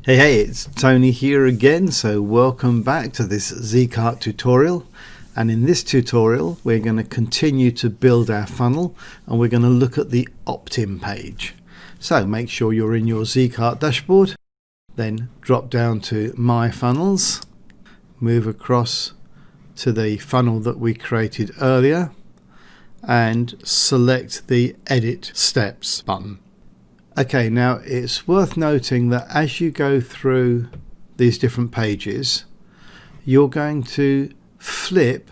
Hey, it's Tony here again, so welcome back to this ZKart tutorial. And in this tutorial we're going to continue to build our funnel and we're going to look at the opt-in page. So make sure you're in your ZKart dashboard, then drop down to My Funnels, move across to the funnel that we created earlier and select the Edit Steps button. Okay, now it's worth noting that as you go through these different pages, you're going to flip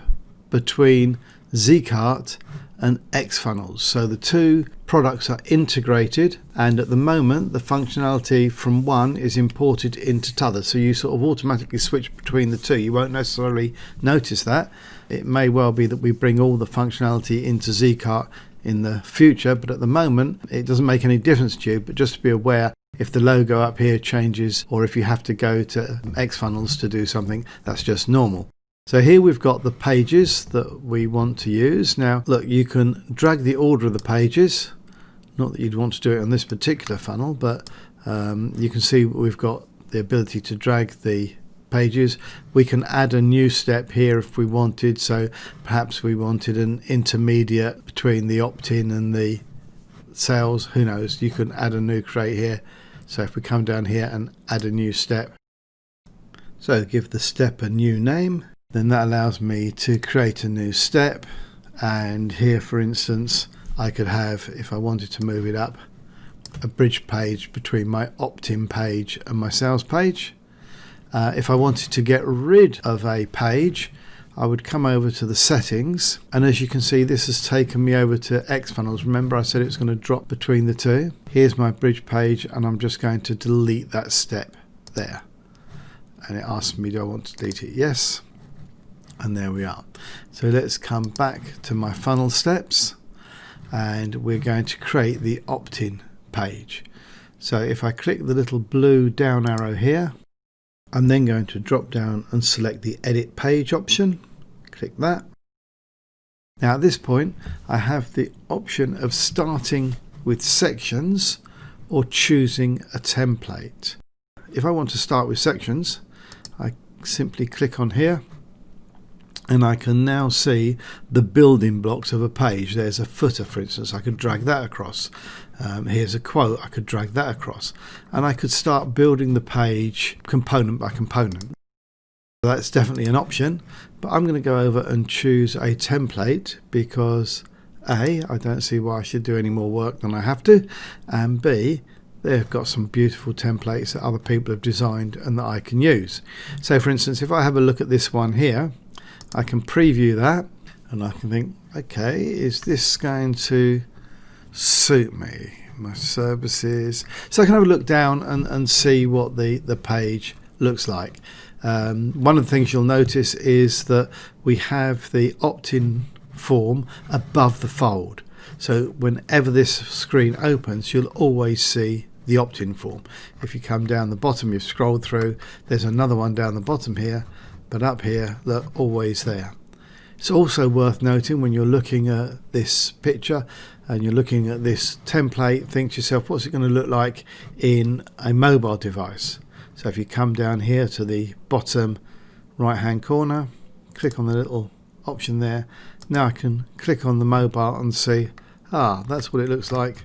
between ZKart and Xfunnels. So the two products are integrated, and at the moment the functionality from one is imported into t'other. So you sort of automatically switch between the two. You won't necessarily notice that. It may well be that we bring all the functionality into ZKart in the future, but at the moment it doesn't make any difference to you. But just to be aware, if the logo up here changes or if you have to go to Xfunnels to do something, that's just normal. So here we've got the pages that we want to use. Now look, you can drag the order of the pages, not that you'd want to do it on this particular funnel, but you can see we've got the ability to drag the pages. We can add a new step here if we wanted, so perhaps we wanted an intermediate between the opt-in and the sales, who knows, you can add a new crate here. So if we come down here and add a new step, so give the step a new name, then that allows me to create a new step. And here for instance I could have, if I wanted to move it up, a bridge page between my opt-in page and my sales page. If I wanted to get rid of a page, I would come over to the settings, and as you can see this has taken me over to Xfunnels. Remember I said it was going to drop between the two. Here's my bridge page and I'm just going to delete that step there, and it asks me, do I want to delete it? Yes, and there we are. So let's come back to my funnel steps and we're going to create the opt-in page. So if I click the little blue down arrow here, I'm then going to drop down and select the edit page option. Click that. Now at this point I have the option of starting with sections or choosing a template. If I want to start with sections, I simply click on here and I can now see the building blocks of a page. There's a footer, for instance, I could drag that across. Here's a quote, I could drag that across, and I could start building the page component by component. That's definitely an option, but I'm going to go over and choose a template because A, I don't see why I should do any more work than I have to, and B, they've got some beautiful templates that other people have designed and that I can use. So for instance, if I have a look at this one here, I can preview that and I can think, okay, is this going to suit me, my services? So I can have a look down and see what the page looks like. One of the things you'll notice is that we have the opt-in form above the fold. So whenever this screen opens, you'll always see the opt-in form. If you come down the bottom, you've scrolled through, there's another one down the bottom here, but up here they're always there. It's also worth noting when you're looking at this picture and you're looking at this template, think to yourself, what's it going to look like in a mobile device? So if you come down here to the bottom right hand corner, click on the little option there. Now I can click on the mobile and see, that's what it looks like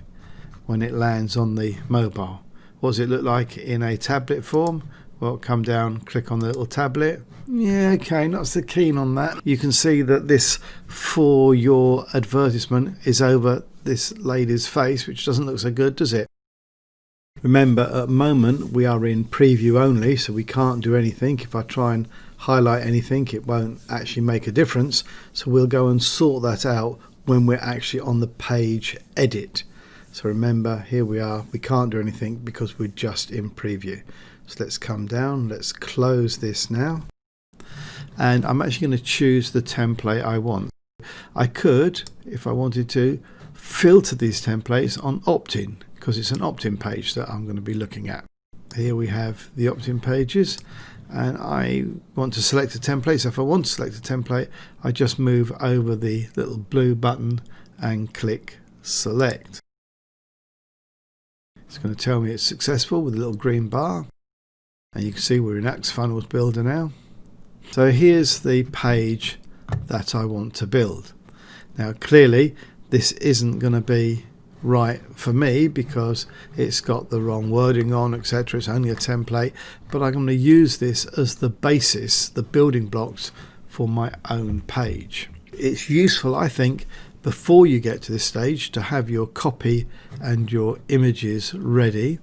when it lands on the mobile. What does it look like in a tablet form? Well, come down, click on the little tablet. Yeah, okay, not so keen on that. You can see that this for your advertisement is over this lady's face, which doesn't look so good, does it? Remember, at the moment we are in preview only, so we can't do anything. If I try and highlight anything, it won't actually make a difference. So we'll go and sort that out when we're actually on the page edit. So remember, here we are, we can't do anything because we're just in preview. So let's come down, let's close this now. And I'm actually going to choose the template I want. I could, if I wanted to, filter these templates on opt-in because it's an opt-in page that I'm going to be looking at. Here we have the opt-in pages and I want to select a template. So if I want to select a template, I just move over the little blue button and click select. It's going to tell me it's successful with a little green bar. And you can see we're in Axe Funnels Builder now. So here's the page that I want to build. Now clearly this isn't going to be right for me because it's got the wrong wording on, etc. It's only a template, but I'm going to use this as the basis, the building blocks for my own page. It's useful, I think, before you get to this stage to have your copy and your images ready.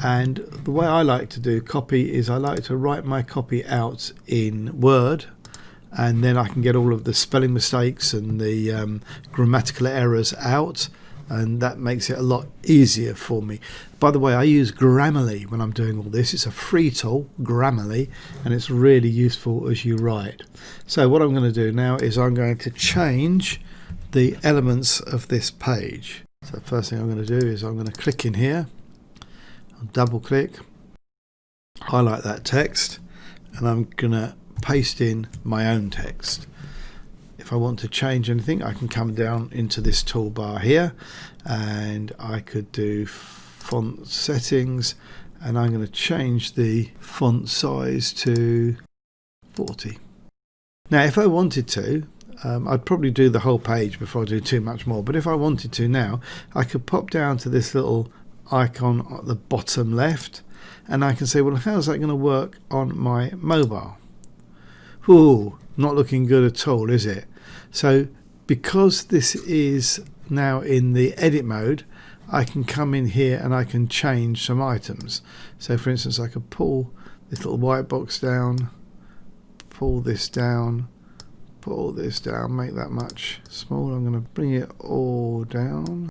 And the way I like to do copy is I like to write my copy out in Word, and then I can get all of the spelling mistakes and the grammatical errors out, and that makes it a lot easier for me. By the way, I use Grammarly when I'm doing all this. It's a free tool, Grammarly, and it's really useful as you write. So what I'm going to do now is I'm going to change the elements of this page. So the first thing I'm going to do is I'm going to click in here, I'll double click, highlight that text, and I'm going to paste in my own text. If I want to change anything, I can come down into this toolbar here and I could do font settings, and I'm going to change the font size to 40. Now if I wanted to, I'd probably do the whole page before I do too much more, but if I wanted to now, I could pop down to this little icon at the bottom left and I can say, well, how's that going to work on my mobile? Ooh, not looking good at all, is it? So because this is now in the edit mode, I can come in here and I can change some items. So for instance, I could pull this little white box down, pull this down, pull this down, make that much smaller. I'm going to bring it all down.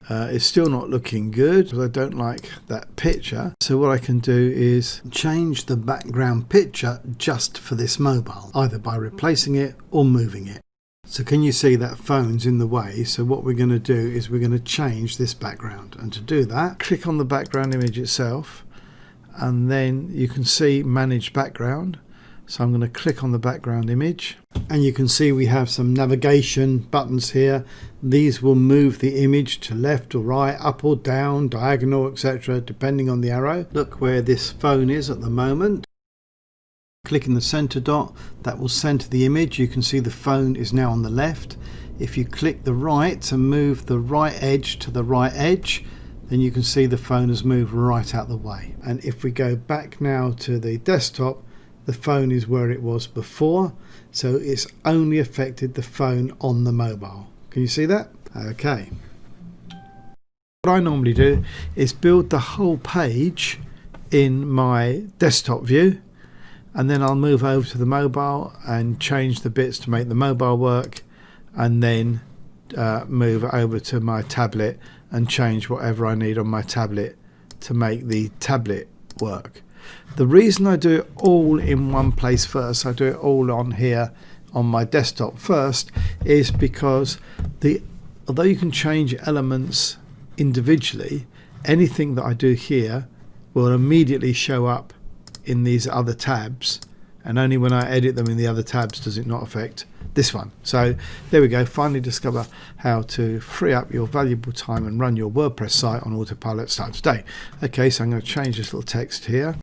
It's still not looking good because I don't like that picture. So what I can do is change the background picture just for this mobile, either by replacing it or moving it. So can you see that phone's in the way? So what we're going to do is we're going to change this background. And to do that, click on the background image itself, and then you can see manage background. So I'm going to click on the background image, and you can see we have some navigation buttons here. These will move the image to left or right, up or down, diagonal, etc., depending on the arrow. Look where this phone is at the moment. Clicking the center dot, that will center the image. You can see the phone is now on the left. If you click the right to move the right edge to the right edge, then you can see the phone has moved right out the way. And if we go back now to the desktop, the phone is where it was before, so it's only affected the phone on the mobile. Can you see that? Okay. What I normally do is build the whole page in my desktop view, and then I'll move over to the mobile and change the bits to make the mobile work, and then move over to my tablet and change whatever I need on my tablet to make the tablet work. The reason I do it all in one place first, I do it all on here on my desktop first, is because although you can change elements individually, anything that I do here will immediately show up in these other tabs, and only when I edit them in the other tabs does it not affect this one. So there we go, finally discover how to free up your valuable time and run your WordPress site on autopilot. Start today. Okay, so I'm going to change this little text here.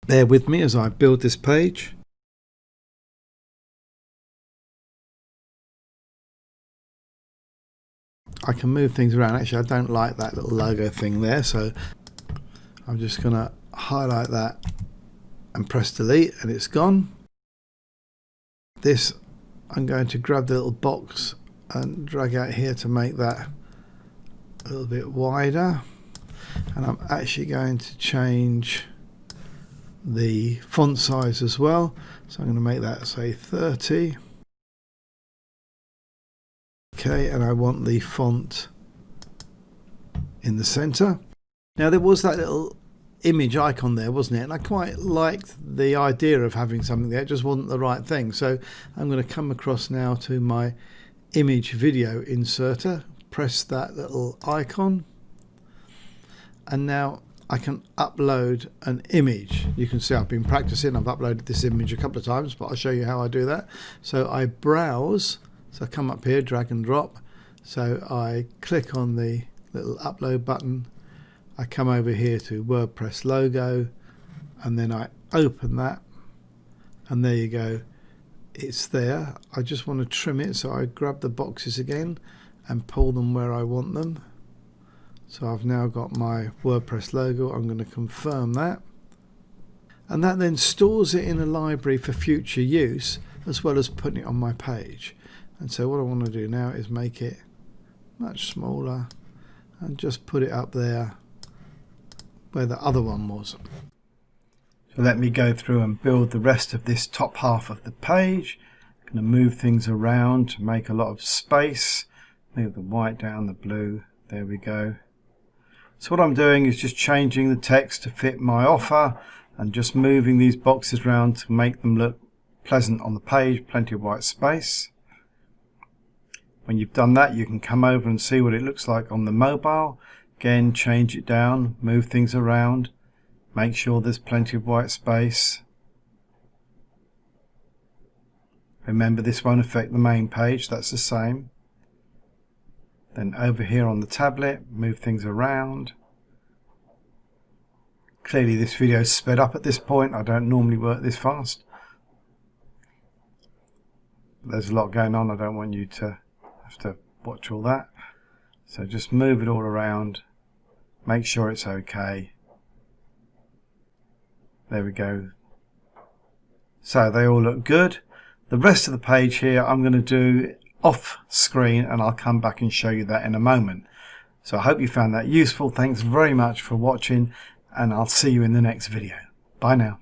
Bear with me as I build this page. I can move things around. Actually, I don't like that little logo thing there, so I'm just going to highlight that and press delete, and it's gone. This, I'm going to grab the little box and drag out here to make that a little bit wider, and I'm actually going to change the font size as well, so I'm going to make that say 30. Okay, and I want the font in the center. Now there was that little image icon there, wasn't it? And I quite liked the idea of having something there. It just wasn't the right thing. So I'm going to come across now to my image video inserter, press that little icon, and now I can upload an image. You can see I've been practicing. I've uploaded this image a couple of times, but I'll show you how I do that. So I browse, so I come up here, drag and drop. So I click on the little upload button. I come over here to WordPress logo, and then I open that, and there you go, it's there. I just want to trim it, so I grab the boxes again and pull them where I want them. So I've now got my WordPress logo. I'm going to confirm that, and that then stores it in a library for future use, as well as putting it on my page. And so what I want to do now is make it much smaller and just put it up there where the other one was. So let me go through and build the rest of this top half of the page. I'm going to move things around to make a lot of space. Move the white down, the blue, there we go. So what I'm doing is just changing the text to fit my offer and just moving these boxes around to make them look pleasant on the page, plenty of white space. When you've done that, you can come over and see what it looks like on the mobile. Again, change it down, move things around, make sure there's plenty of white space. Remember, this won't affect the main page, that's the same. Then over here on the tablet, move things around. Clearly this video is sped up at this point. I don't normally work this fast. There's a lot going on. I don't want you to have to watch all that. So just move it all around. Make sure it's okay. There we go. So they all look good. The rest of the page here I'm going to do off screen, and I'll come back and show you that in a moment. So I hope you found that useful. Thanks very much for watching, and I'll see you in the next video. Bye now.